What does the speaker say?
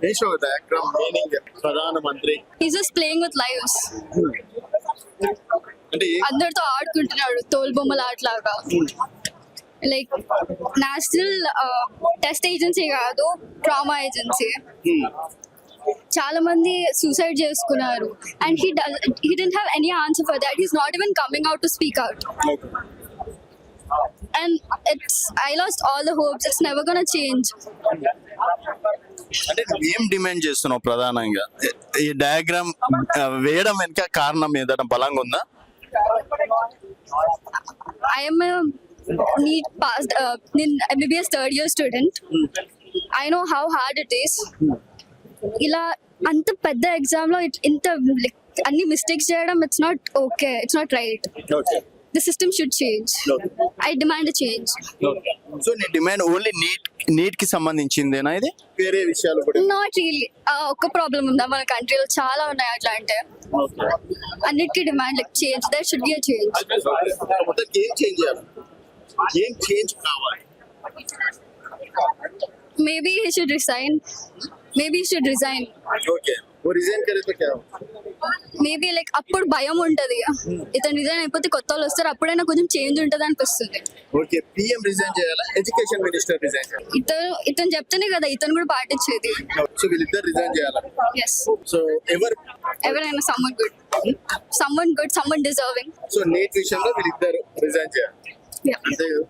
Ratio diagram meaning Pradhan Mantri He's just playing with lives. అంటే అందరితో ఆడుకుంటున్నాడు తోలు బొమ్మల ఆటలాగా. లైక్ నేషనల్ టెస్ట్ ఏజెన్సీ కాదు, ట్రామా ఏజెన్సీ. చాలా మంది సూసైడ్ చేసుకున్నారు and he didn't have any answer for that. He's not even coming out to speak out. And I lost all the hopes. It's never gonna change. అంటే ఏం demand చేస్తున్నావు ప్రధానంగా? ఈ diagram వేయడం వెనుక కారణం ఏదైనా బలంగా ఉందా? I am a NEET passed MBBS third year student. I know how hard it is. ఇలా అంత పెద్ద ఎగ్జామ్ లో ఇంత అన్ని మిస్టేక్స్ చేయడం, it's not okay, it's not right. The system should change. I demand a change. So నీ demand only NEET కి సంబంధించిందేనా ఇది? వేరే విషయాలు కూడా Not really. ఒక్క ప్రాబ్లం ఉందా మన కంట్రీలో? చాలా ఉన్నాయి అట్లా. అంటే అన్నిటికీ demand like change. There should be a change. మొత్తం ఏం చేంజ్ చేయాలి? ఏం చేంజ్ కావాలి? Maybe he should resign. Okay, वो रिजाइन करे तो क्या? మేబీ లైక్ అప్పుడు భయం ఉంటది, ఇతను రిజైన్ అయిపోతే కొత్త వాళ్ళు వస్తారు, అప్పుడైనా కొంచెం చేంజ్ ఉంటది అనిపిస్తుంది. ఓకే, పిఎం రిజైన్ చేయాలా, ఎడ్యుకేషన్ మినిస్టర్ రిజైన్ చేయాలా? ఇతను చెప్తేనే కదా ఇతను కూడా పాటించేది. సో వీళ్ళిద్దరు రిజైన్ చేయాలా? ఎస్. సో ఎవరైనా someone good, someone deserving. So NEET విషయంలో వీళ్ళిద్దరు రిజైన్ చేయాలి. Yeah. అంతే కదా?